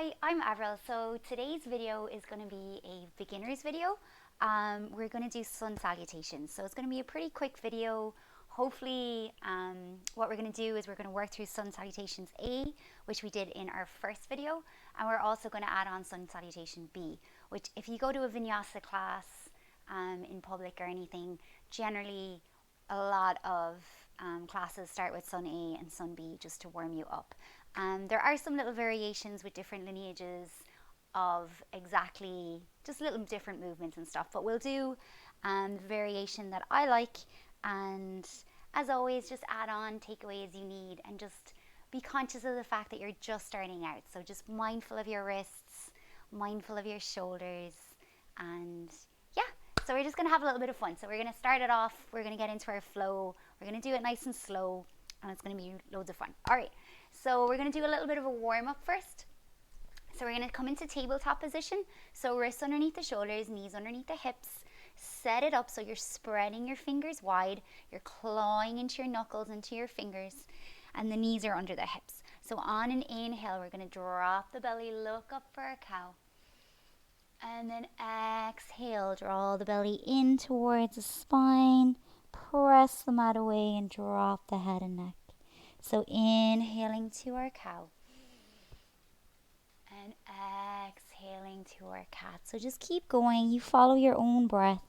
Hi, I'm Avril. So today's video is going to be a beginner's video. We're going to do Sun Salutations. So it's going to be a pretty quick video. Hopefully what we're going to do is we're going to work through Sun Salutations A, which we did in our first video. And we're also going to add on Sun Salutation B, which if you go to a Vinyasa class in public or anything, generally a lot of classes start with Sun A and Sun B just to warm you up. There are some little variations with different lineages of exactly just little different movements and stuff, but we'll do the variation that I like, and as always just add on, take away as you need, and just be conscious of the fact that you're just starting out. So just mindful of your wrists, mindful of your shoulders, and yeah, so we're just going to have a little bit of fun. So we're going to start it off, we're going to get into our flow, we're going to do it nice and slow, and it's going to be loads of fun. Alright, so we're going to do a little bit of a warm-up first. So we're going to come into tabletop position. So wrists underneath the shoulders, knees underneath the hips. Set it up so you're spreading your fingers wide. You're clawing into your knuckles, into your fingers, and the knees are under the hips. So on an inhale, we're going to drop the belly, look up for a cow. And then exhale, draw the belly in towards the spine. Press the mat away and drop the head and neck. So inhaling to our cow and exhaling to our cat. So just keep going. You follow your own breath.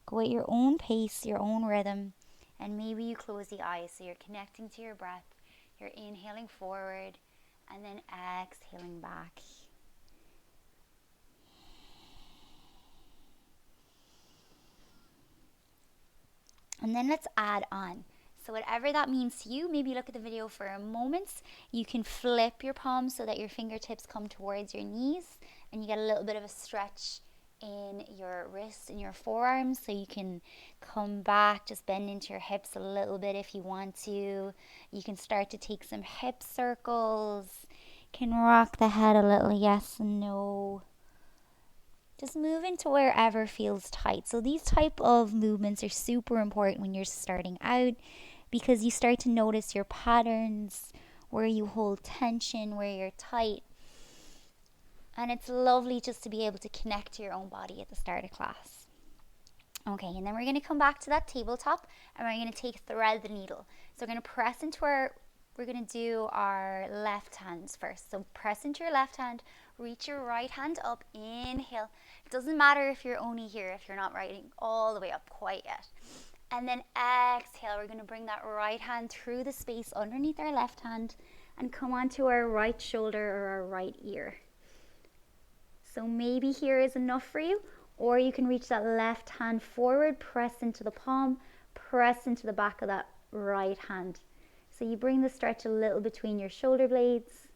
Go at your own pace, your own rhythm. And maybe you close the eyes so you're connecting to your breath. You're inhaling forward and then exhaling back. And then let's add on. So whatever that means to you, maybe look at the video for a moment. You can flip your palms so that your fingertips come towards your knees and you get a little bit of a stretch in your wrists and your forearms, so you can come back, just bend into your hips a little bit if you want to. You can start to take some hip circles, can rock the head a little, yes and no. Just move into wherever feels tight. So these type of movements are super important when you're starting out, because you start to notice your patterns, where you hold tension, where you're tight. And it's lovely just to be able to connect to your own body at the start of class. Okay, and then we're going to come back to that tabletop and we're going to thread the needle. So we're going to press into we're going to do our left hands first. So press into your left hand, reach your right hand up, inhale. It doesn't matter if you're only here, if you're not riding all the way up quite yet. And then exhale, we're going to bring that right hand through the space underneath our left hand and come onto our right shoulder or our right ear. So maybe here is enough for you, or you can reach that left hand forward, press into the palm, press into the back of that right hand. So you bring the stretch a little between your shoulder blades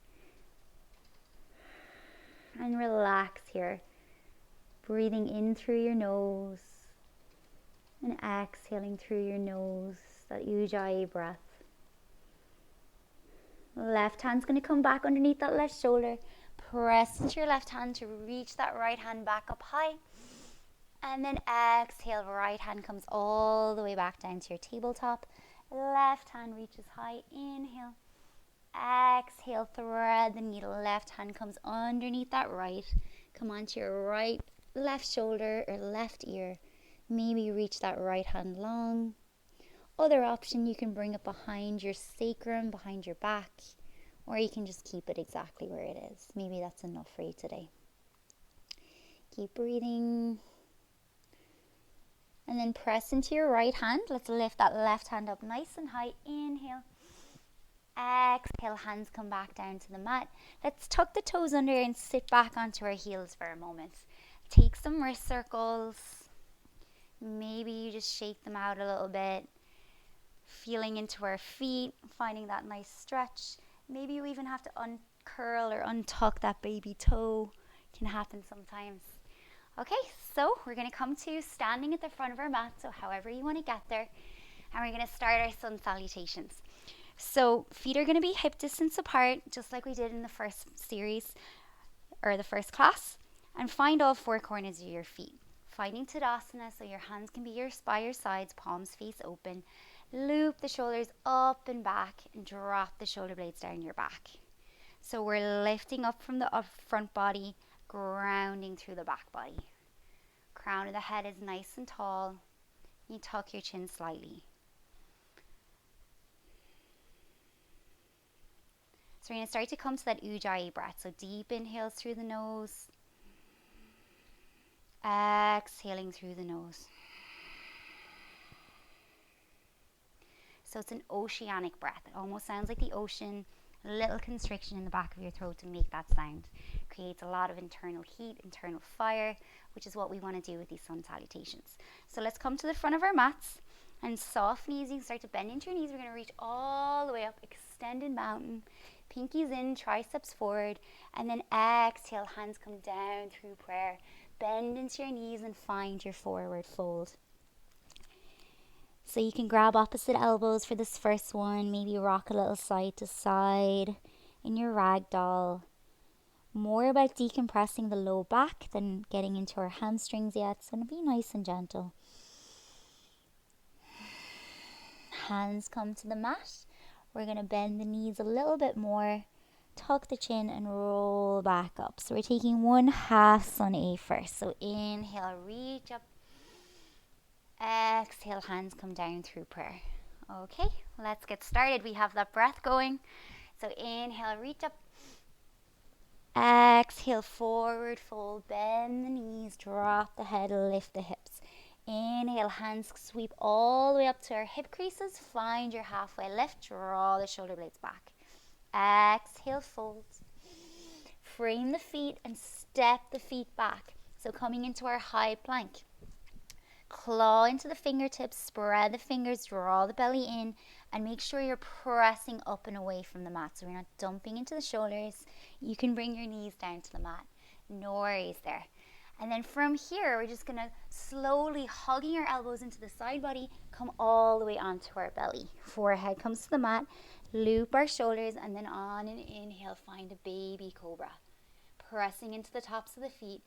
and relax here. Breathing in through your nose and exhaling through your nose, that Ujjayi breath. Left hand's going to come back underneath that left shoulder. Press into your left hand to reach that right hand back up high. And then exhale, right hand comes all the way back down to your tabletop. Left hand reaches high, inhale. Exhale, thread the needle. Left hand comes underneath that right. Come onto your right, left shoulder or left ear. Maybe reach that right hand long. Other option, you can bring it behind your sacrum, behind your back, or you can just keep it exactly where it is. Maybe that's enough for you today. Keep breathing. And then press into your right hand. Let's lift that left hand up nice and high. Inhale. Exhale, hands come back down to the mat. Let's tuck the toes under and sit back onto our heels for a moment. Take some wrist circles. Maybe you just shake them out a little bit. Feeling into our feet, finding that nice stretch. Maybe you even have to uncurl or untuck that baby toe. It can happen sometimes. Okay, so we're going to come to standing at the front of our mat, so however you want to get there. And we're going to start our Sun Salutations. So feet are going to be hip distance apart, just like we did in the first series, or the first class. And find all four corners of your feet. Finding Tadasana, so your hands can be by your sides, palms face open. Loop the shoulders up and back and drop the shoulder blades down your back. So we're lifting up from the front body, grounding through the back body. Crown of the head is nice and tall. You tuck your chin slightly. So we're going to start to come to that Ujjayi breath. So deep inhales through the nose. Exhaling through the nose. So it's an oceanic breath. It almost sounds like the ocean. A little constriction in the back of your throat to make that sound. Creates a lot of internal heat, internal fire, which is what we want to do with these sun salutations. So let's come to the front of our mats and soft knees. You can start to bend into your knees. We're going to reach all the way up, extended mountain. Pinkies in, triceps forward, and then exhale, hands come down through prayer. Bend into your knees and find your forward fold. So you can grab opposite elbows for this first one, maybe rock a little side to side in your ragdoll. More about decompressing the low back than getting into our hamstrings yet. It's going to be nice and gentle. Hands come to the mat. We're going to bend the knees a little bit more, tuck the chin and roll back up. So we're taking one half sun A first. So inhale, reach up. Exhale, hands come down through prayer. Okay, let's get started. We have that breath going. So inhale, reach up. Exhale, forward fold, bend the knees, drop the head, lift the hips. Inhale, hands sweep all the way up to our hip creases. Find your halfway lift, draw the shoulder blades back. Exhale, fold. Frame the feet and step the feet back. So coming into our high plank. Claw into the fingertips, spread the fingers, draw the belly in, and make sure you're pressing up and away from the mat. So we're not dumping into the shoulders. You can bring your knees down to the mat. No worries there. And then from here, we're just going to slowly hugging our elbows into the side body, come all the way onto our belly. Forehead comes to the mat, loop our shoulders, and then on an inhale, find a baby cobra. Pressing into the tops of the feet.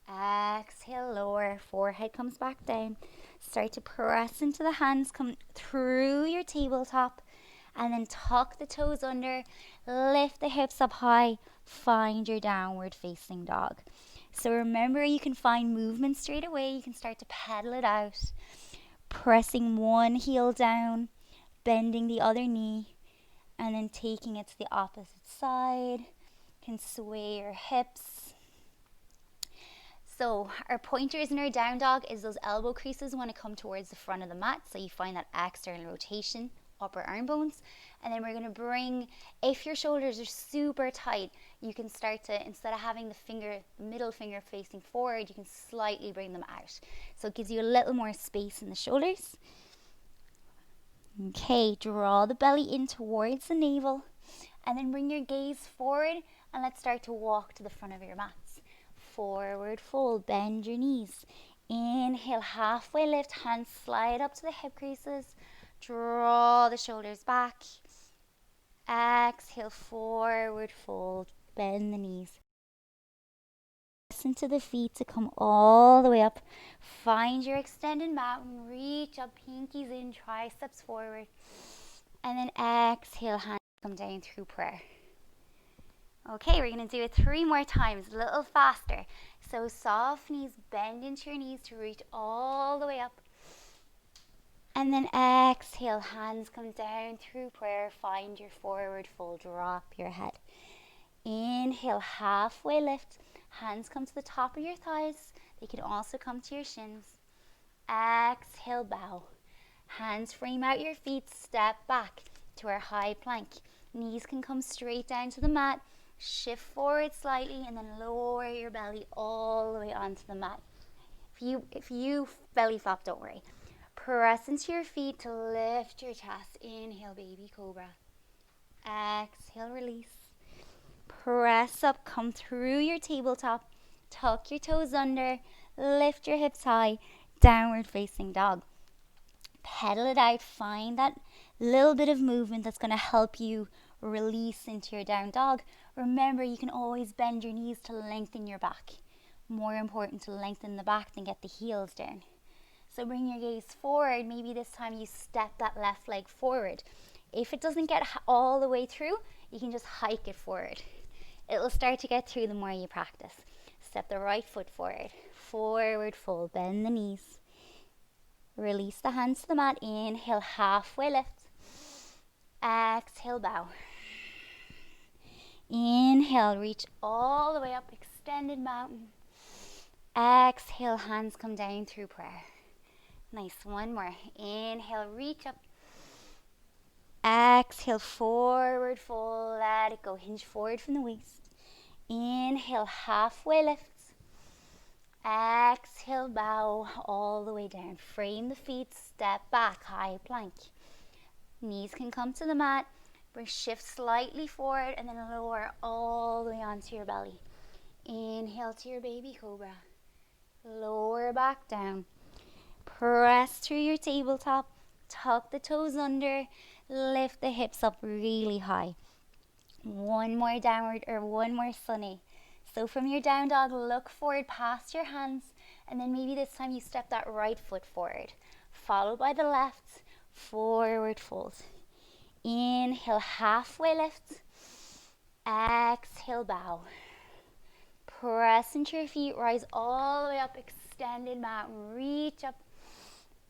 Exhale, lower, forehead comes back down. Start to press into the hands, come through your tabletop, and then tuck the toes under, lift the hips up high, find your downward facing dog. So remember, you can find movement straight away. You can start to pedal it out, pressing one heel down, bending the other knee, and then taking it to the opposite side. You can sway your hips. So our pointers in our down dog is those elbow creases want to come towards the front of the mat. So you find that external rotation, upper arm bones. And then we're going to bring, if your shoulders are super tight, you can start to, instead of having the middle finger facing forward, you can slightly bring them out. So it gives you a little more space in the shoulders. Okay, draw the belly in towards the navel. And then bring your gaze forward and let's start to walk to the front of your mats. Forward fold, bend your knees. Inhale, halfway lift, hands slide up to the hip creases. Draw the shoulders back. Exhale, forward fold, bend the knees. Press into the feet to come all the way up. Find your extended mountain, reach up, pinkies in, triceps forward. And then exhale, hands come down through prayer. Okay, we're going to do it 3 more times, a little faster. So soft knees, bend into your knees to reach all the way up. And then exhale, hands come down through prayer. Find your forward fold, drop your head. Inhale, halfway lift. Hands come to the top of your thighs. They can also come to your shins. Exhale, bow. Hands frame out your feet, step back to our high plank. Knees can come straight down to the mat. Shift forward slightly and then lower your belly all the way onto the mat. If you belly flop, don't worry. Press into your feet to lift your chest. Inhale, baby cobra. Exhale, release. Press up, come through your tabletop. Tuck your toes under. Lift your hips high. Downward facing dog. Pedal it out. Find that little bit of movement that's going to help you release into your down dog. Remember, you can always bend your knees to lengthen your back. More important to lengthen the back than get the heels down. So bring your gaze forward. Maybe this time you step that left leg forward. If it doesn't get all the way through, you can just hike it forward. It'll start to get through the more you practice. Step the right foot forward. Forward fold. Bend the knees. Release the hands to the mat. Inhale, halfway lift. Exhale, bow. Inhale, reach all the way up. Extended mountain. Exhale, hands come down through prayer. Nice, one more. Inhale, reach up. Exhale, forward fold. Let it go. Hinge forward from the waist. Inhale, halfway lift. Exhale, bow all the way down. Frame the feet, step back, high plank. Knees can come to the mat. Bring shift slightly forward and then lower all the way onto your belly. Inhale to your baby cobra. Lower back down. Press through your tabletop. Tuck the toes under. Lift the hips up really high. One more downward or one more sunny. So from your down dog, look forward past your hands, and then maybe this time you step that right foot forward, followed by the left, forward fold. Inhale, halfway lift. Exhale, bow. Press into your feet, rise all the way up, extended mountain, reach up,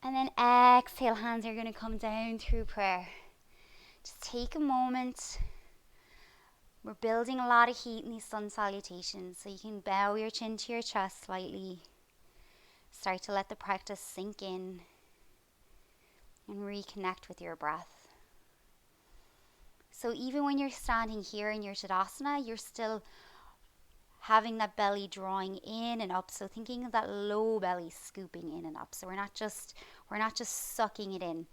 and then exhale, hands are going to come down through prayer. Just take a moment. We're building a lot of heat in these sun salutations, so you can bow your chin to your chest slightly. Start to let the practice sink in and reconnect with your breath. So even when you're standing here in your Tadasana, you're still having that belly drawing in and up. So thinking of that low belly scooping in and up. So we're not just sucking it in.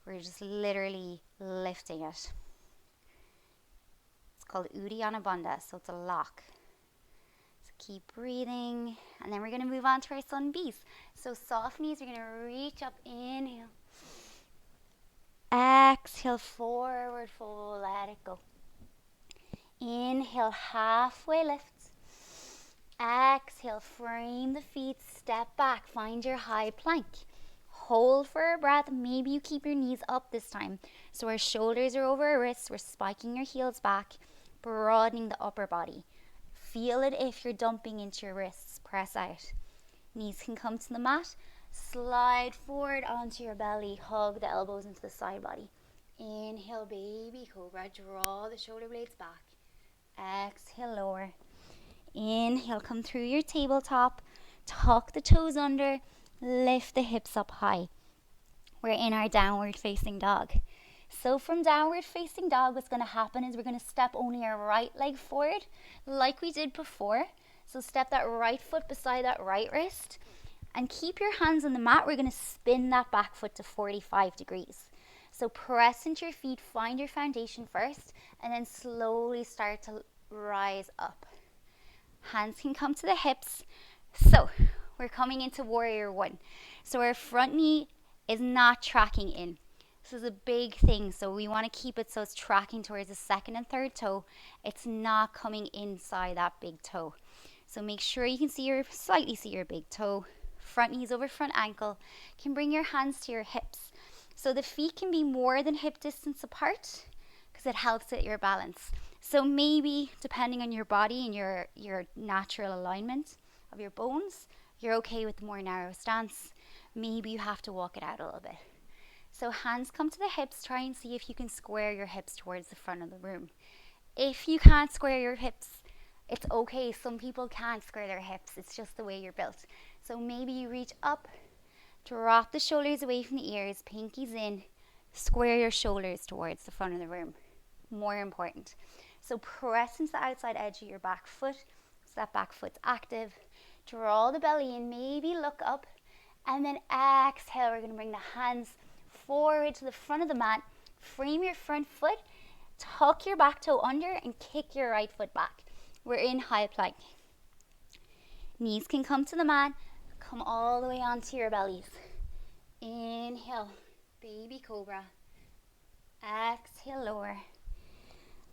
We're just literally lifting it. Called Uddiyana Bandha, so it's a lock. So keep breathing, and then we're going to move on to our sun bees. So soft knees, we're going to reach up, inhale. Exhale, forward fold, let it go. Inhale, halfway lift. Exhale, frame the feet, step back, find your high plank. Hold for a breath. Maybe you keep your knees up this time. So our shoulders are over our wrists, we're spiking your heels back. Broadening the upper body. Feel it if you're dumping into your wrists. Press out. Knees can come to the mat. Slide forward onto your belly. Hug the elbows into the side body. Inhale, baby cobra. Draw the shoulder blades back. Exhale, lower. Inhale, come through your tabletop. Tuck the toes under. Lift the hips up high. We're in our downward facing dog. So from downward facing dog, what's going to happen is we're going to step only our right leg forward like we did before. So step that right foot beside that right wrist and keep your hands on the mat. We're going to spin that back foot to 45 degrees. So press into your feet, find your foundation first, and then slowly start to rise up. Hands can come to the hips. So we're coming into warrior one. So our front knee is not tracking in. This is a big thing, so we want to keep it so it's tracking towards the second and third toe. It's not coming inside that big toe. So make sure you can slightly see your big toe. Front knees over front ankle. You can bring your hands to your hips. So the feet can be more than hip distance apart because it helps with your balance. So maybe depending on your body and your natural alignment of your bones, you're okay with the more narrow stance. Maybe you have to walk it out a little bit. So hands come to the hips. Try and see if you can square your hips towards the front of the room. If you can't square your hips, it's okay. Some people can't square their hips. It's just the way you're built. So maybe you reach up, drop the shoulders away from the ears, pinkies in, square your shoulders towards the front of the room. More important. So press into the outside edge of your back foot. So that back foot's active. Draw the belly in, maybe look up, and then exhale. We're going to bring the hands forward to the front of the mat. Frame your front foot, tuck your back toe under, and kick your right foot back. We're in high plank. Knees can come to the mat. Come all the way onto your bellies. Inhale, baby cobra. Exhale, lower.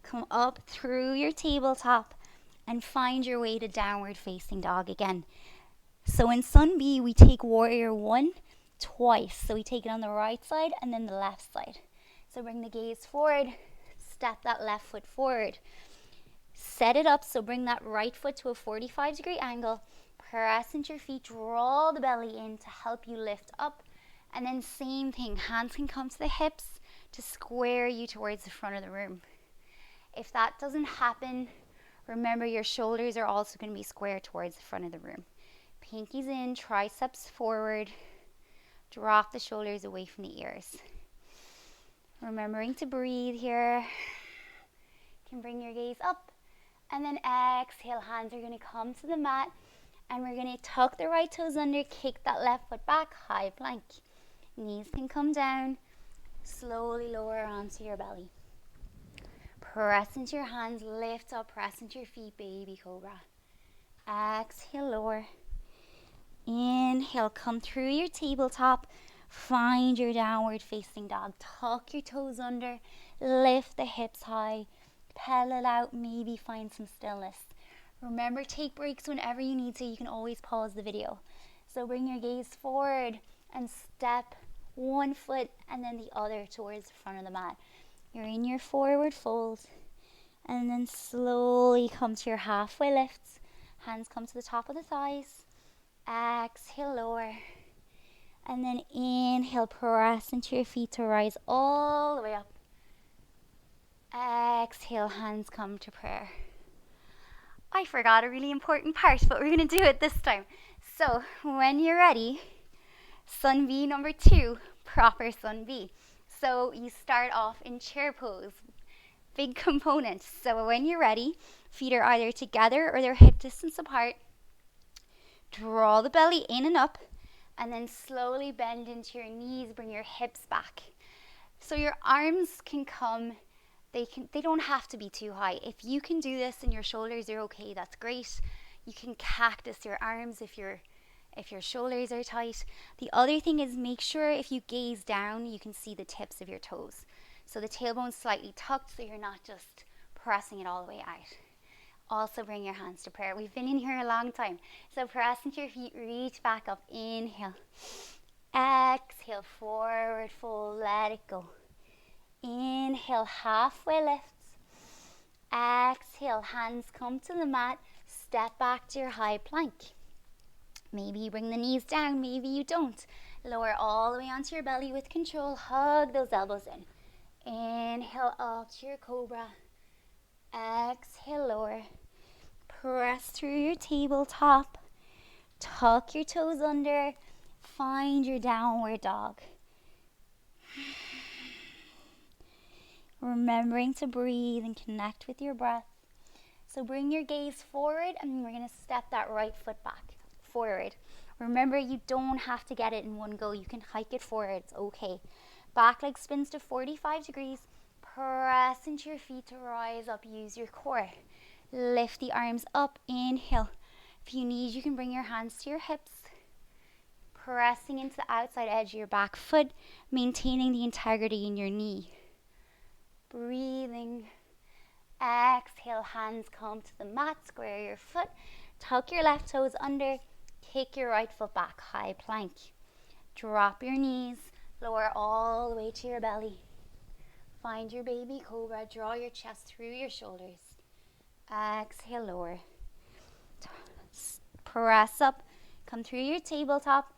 Come up through your tabletop and find your way to downward facing dog again. So in Sun B, we take warrior one twice. So we take it on the right side and then the left side. So bring the gaze forward, step that left foot forward. Set it up, so bring that right foot to a 45-degree angle. Press into your feet, draw the belly in to help you lift up. And then same thing, hands can come to the hips to square you towards the front of the room. If that doesn't happen, remember your shoulders are also going to be square towards the front of the room. Pinkies in, triceps forward. Drop the shoulders away from the ears. Remembering to breathe here. You can bring your gaze up. And then exhale, hands are going to come to the mat. And we're going to tuck the right toes under, kick that left foot back, high plank. Knees can come down. Slowly lower onto your belly. Press into your hands, lift up, press into your feet, baby cobra. Exhale, lower. Inhale, come through your tabletop. Find your downward facing dog. Tuck your toes under, lift the hips high. Pedal it out, maybe find some stillness. Remember, take breaks whenever you need to. You can always pause the video. So bring your gaze forward and step one foot and then the other towards the front of the mat. You're in your forward fold. And then slowly come to your halfway lifts. Hands come to the top of the thighs. Exhale, lower. And then inhale, press into your feet to rise all the way up. Exhale, hands come to prayer. I forgot a really important part, but we're going to do it this time. So when you're ready, Sun V number 2, proper Sun V. So you start off in chair pose. Big component. So when you're ready, feet are either together or they're hip distance apart. Draw the belly in and up, and then slowly bend into your knees, bring your hips back. So your arms can come, they don't have to be too high. If you can do this and your shoulders are okay, that's great. You can cactus your arms if your shoulders are tight. The other thing is, make sure if you gaze down, you can see the tips of your toes. So the tailbone's slightly tucked, so you're not just pressing it all the way out. Also bring your hands to prayer. We've been in here a long time. So press into your feet, reach back up, inhale. Exhale, forward fold, let it go. Inhale, halfway lifts. Exhale, hands come to the mat, step back to your high plank. Maybe you bring the knees down, maybe you don't. Lower all the way onto your belly with control, hug those elbows in. Inhale up to your cobra. Exhale, lower. Press through your tabletop. Tuck your toes under. Find your downward dog. Remembering to breathe and connect with your breath. So bring your gaze forward, and we're going to step that right foot back, forward. Remember, you don't have to get it in one go. You can hike it forward. It's okay. Back leg spins to 45 degrees. Press into your feet to rise up. Use your core. Lift the arms up. Inhale. If you need, you can bring your hands to your hips. Pressing into the outside edge of your back foot, maintaining the integrity in your knee. Breathing. Exhale, hands come to the mat. Square your foot. Tuck your left toes under. Kick your right foot back. High plank. Drop your knees. Lower all the way to your belly. Find your baby cobra. Draw your chest through your shoulders. Exhale, lower. Press up. Come through your tabletop.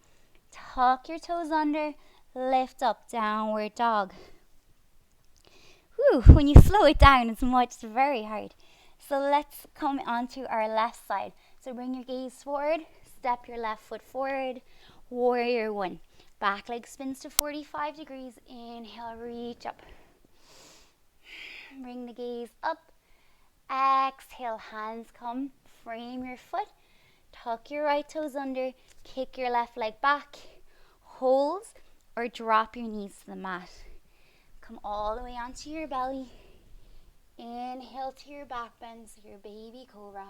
Tuck your toes under. Lift up, downward dog. Whew, when you slow it down, it's very hard. So let's come onto our left side. So bring your gaze forward. Step your left foot forward. Warrior 1. Back leg spins to 45 degrees. Inhale, reach up. Bring the gaze up. Exhale, hands come. Frame your foot. Tuck your right toes under. Kick your left leg back. Hold or drop your knees to the mat. Come all the way onto your belly. Inhale to your back bend, so your baby cobra.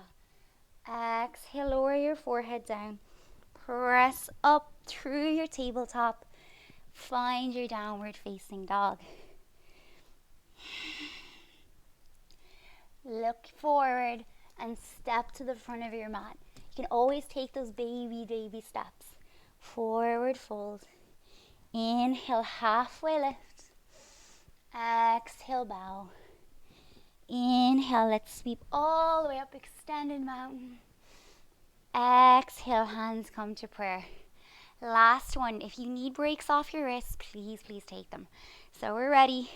Exhale, lower your forehead down. Press up through your tabletop. Find your downward facing dog. Look forward and step to the front of your mat. You can always take those baby steps. Forward fold. Inhale, halfway lift. Exhale, bow. Inhale, let's sweep all the way up, extended mountain. Exhale, hands come to prayer. Last one. If you need breaks off your wrists, please take them. So we're ready.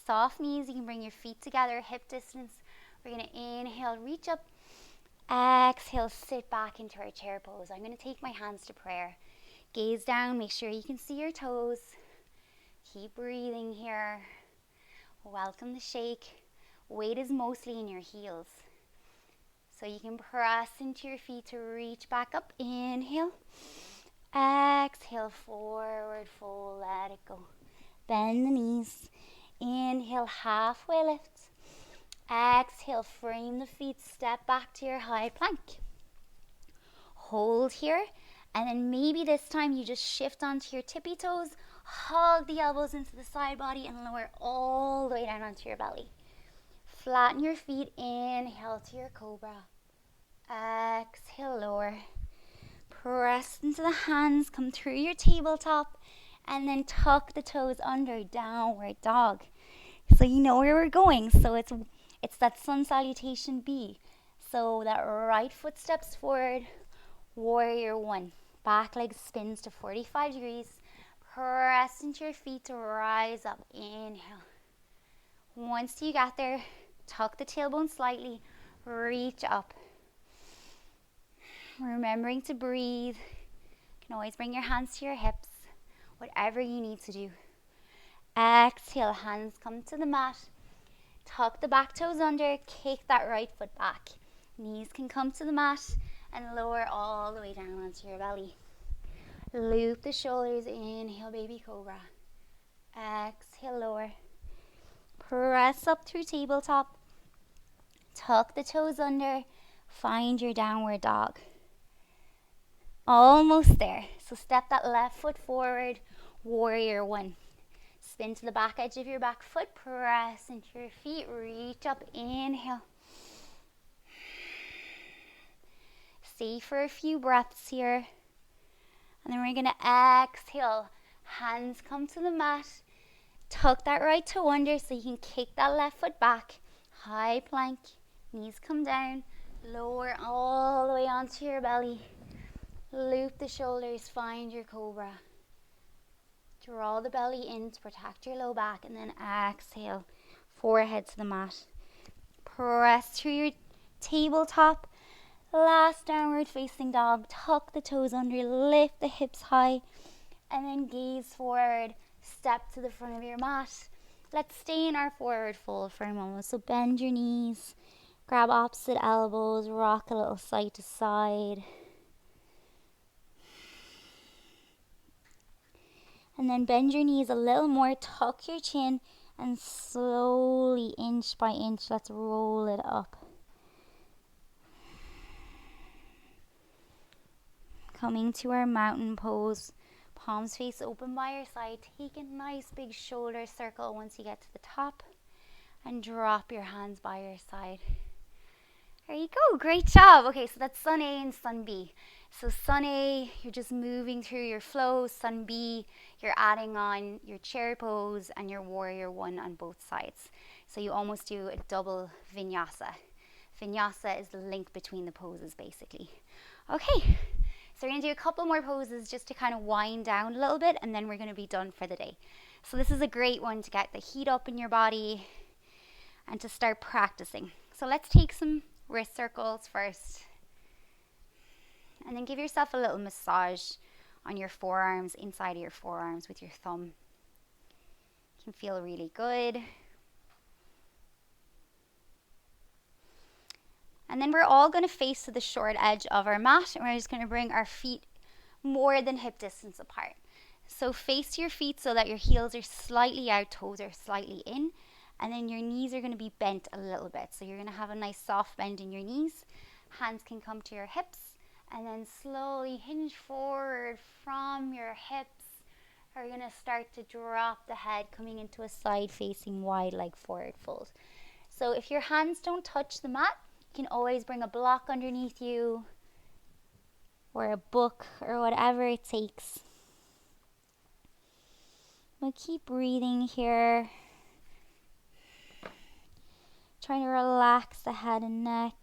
Soft knees. You can bring your feet together, hip distance. We're going to inhale, reach up. Exhale, sit back into our chair pose. I'm going to take my hands to prayer. Gaze down. Make sure you can see your toes. Keep breathing here. Welcome the shake. Weight is mostly in your heels. So you can press into your feet to reach back up. Inhale. Exhale, forward fold, let it go. Bend the knees. Inhale, halfway lift. Exhale, frame the feet, step back to your high plank. Hold here, and then maybe this time you just shift onto your tippy toes, hug the elbows into the side body, and lower all the way down onto your belly. Flatten your feet, inhale to your Cobra. Exhale, lower. Press into the hands, come through your tabletop, and then tuck the toes under, downward dog. So you know where we're going. So it's that Sun Salutation B. So that right foot steps forward, warrior one. Back leg spins to 45 degrees. Press into your feet to rise up. Inhale. Once you get there, tuck the tailbone slightly, reach up. Remembering to breathe. You can always bring your hands to your hips, whatever you need to do. Exhale, hands come to the mat. Tuck the back toes under, kick that right foot back. Knees can come to the mat and lower all the way down onto your belly. Loop the shoulders, inhale, baby cobra. Exhale, lower. Press up through tabletop. Tuck the toes under, find your downward dog. Almost there. So step that left foot forward, warrior one. Spin to the back edge of your back foot, press into your feet, reach up, inhale. Stay for a few breaths here. And then we're going to exhale. Hands come to the mat. Tuck that right toe under so you can kick that left foot back. High plank. Knees come down. Lower all the way onto your belly. Loop the shoulders, find your cobra. Draw the belly in to protect your low back, and then exhale, forehead to the mat. Press through your tabletop. Last downward facing dog. Tuck the toes under, lift the hips high, and then gaze forward. Step to the front of your mat. Let's stay in our forward fold for a moment. So bend your knees, grab opposite elbows, rock a little side to side. And then bend your knees a little more, tuck your chin, and slowly, inch by inch, let's roll it up. Coming to our mountain pose, palms face open by your side. Take a nice big shoulder circle once you get to the top, and drop your hands by your side. There you go, great job. Okay, so that's Sun A and Sun B. So Sun A, you're just moving through your flow. Sun B, you're adding on your chair pose and your warrior one on both sides. So you almost do a double vinyasa. Vinyasa is the link between the poses, basically. Okay, so we're going to do a couple more poses just to kind of wind down a little bit, and then we're going to be done for the day. So this is a great one to get the heat up in your body and to start practicing. So let's take some wrist circles first. And then give yourself a little massage on your forearms, inside of your forearms with your thumb. You can feel really good. And then we're all going to face to the short edge of our mat, and we're just going to bring our feet more than hip distance apart. So face your feet so that your heels are slightly out, toes are slightly in, and then your knees are going to be bent a little bit. So you're going to have a nice soft bend in your knees. Hands can come to your hips. And then slowly hinge forward from your hips. We're going to start to drop the head, coming into a side-facing wide leg forward fold. So if your hands don't touch the mat, you can always bring a block underneath you or a book or whatever it takes. We'll keep breathing here. Trying to relax the head and neck.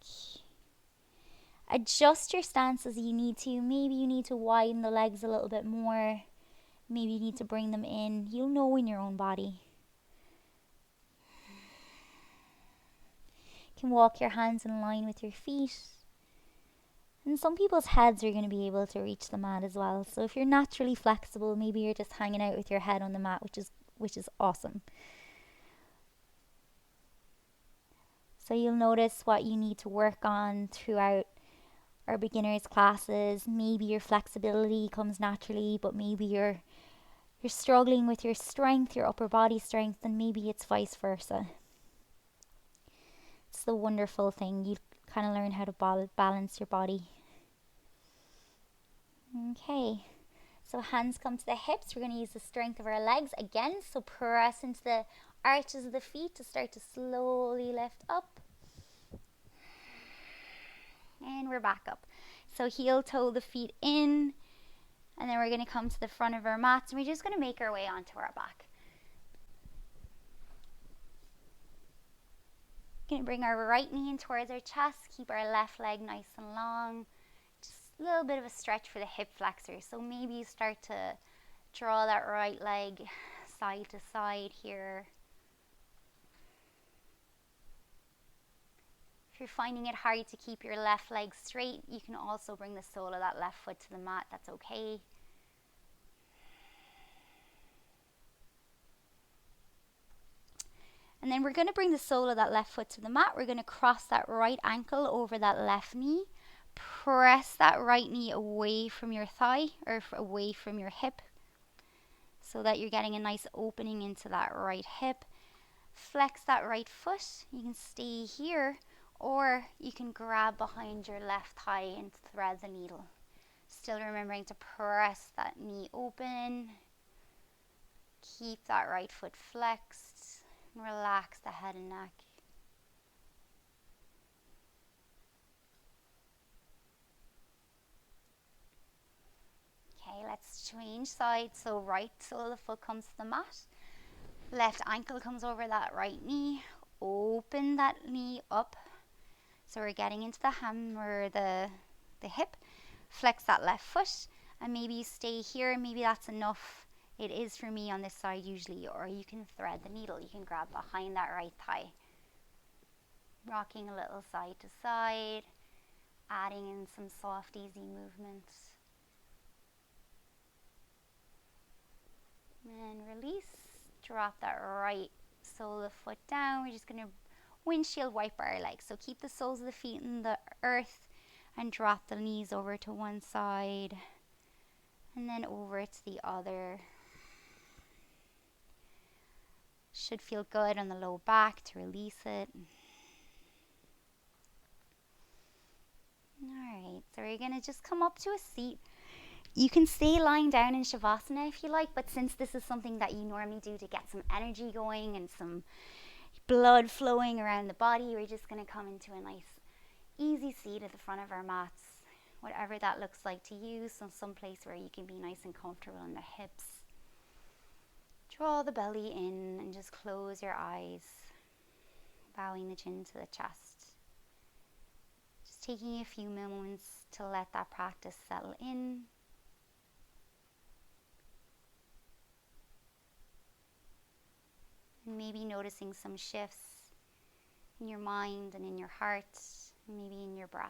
Adjust your stance as you need to. Maybe you need to widen the legs a little bit more. Maybe you need to bring them in. You'll know in your own body. You can walk your hands in line with your feet. And some people's heads are going to be able to reach the mat as well. So if you're naturally flexible, maybe you're just hanging out with your head on the mat, which is awesome. So you'll notice what you need to work on throughout our beginners classes. Maybe your flexibility comes naturally, but maybe you're struggling with your strength, your upper body strength, and maybe it's vice versa. It's the wonderful thing. You kind of learn how to balance your body. Okay, so hands come to the hips. We're going to use the strength of our legs again. So press into the arches of the feet to start to slowly lift up. And we're back up. So heel toe the feet in. And then we're going to come to the front of our mats. And we're just going to make our way onto our back. Going to bring our right knee in towards our chest. Keep our left leg nice and long. Just a little bit of a stretch for the hip flexors. So maybe you start to draw that right leg side to side here. If you're finding it hard to keep your left leg straight, you can also bring the sole of that left foot to the mat. That's okay. And then we're going to bring the sole of that left foot to the mat. We're going to cross that right ankle over that left knee. Press that right knee away from your thigh or away from your hip so that you're getting a nice opening into that right hip. Flex that right foot. You can stay here, or you can grab behind your left thigh and thread the needle. Still remembering to press that knee open. Keep that right foot flexed. And relax the head and neck. Okay, let's change sides. So right sole of the foot comes to the mat. Left ankle comes over that right knee. Open that knee up. So we're getting into the ham or the hip. Flex that left foot. And maybe you stay here. Maybe that's enough. It is for me on this side usually. Or you can thread the needle. You can grab behind that right thigh. Rocking a little side to side. Adding in some soft, easy movements. And release. Drop that right sole of the foot down. We're just going to windshield wiper our legs. So keep the soles of the feet in the earth and drop the knees over to one side and then over to the other. Should feel good on the low back to release it. Alright, so we're going to just come up to a seat. You can stay lying down in Shavasana if you like, but since this is something that you normally do to get some energy going and some blood flowing around the body, we're just going to come into a nice easy seat at the front of our mats, whatever that looks like to you. So some place where you can be nice and comfortable in the hips. Draw the belly in and just close your eyes, bowing the chin to the chest. Just taking a few moments to let that practice settle in. And maybe noticing some shifts in your mind and in your heart, and maybe in your breath.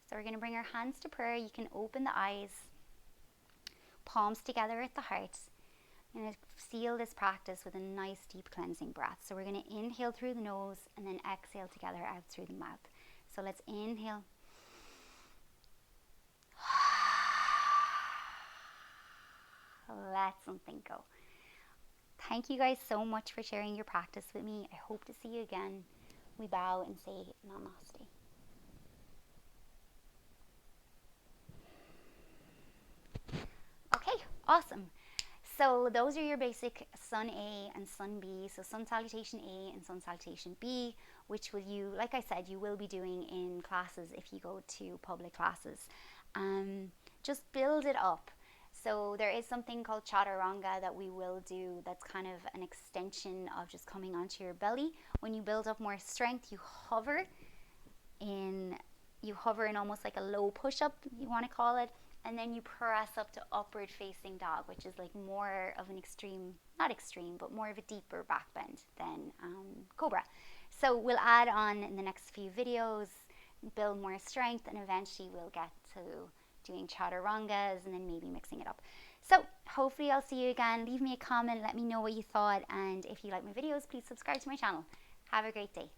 So we're going to bring our hands to prayer. You can open the eyes, palms together at the heart. I'm going to seal this practice with a nice deep cleansing breath. So we're going to inhale through the nose and then exhale together out through the mouth. So let's inhale. Let something go. Thank you guys so much for sharing your practice with me. I hope to see you again. We bow and say namaste. Okay, awesome. So those are your basic Sun A and Sun B. So Sun Salutation A and Sun Salutation B, which will you, like I said, you will be doing in classes if you go to public classes. Just build it up. So there is something called Chaturanga that we will do that's kind of an extension of just coming onto your belly. When you build up more strength, you hover in almost like a low push-up, you want to call it, and then you press up to upward facing dog, which is like more of an extreme, not extreme, but more of a deeper back bend than Cobra. So we'll add on in the next few videos, build more strength, and eventually we'll get to doing Chaturangas and then maybe mixing it up. So hopefully I'll see you again. Leave me a comment, let me know what you thought, and if you like my videos, please subscribe to my channel. Have a great day.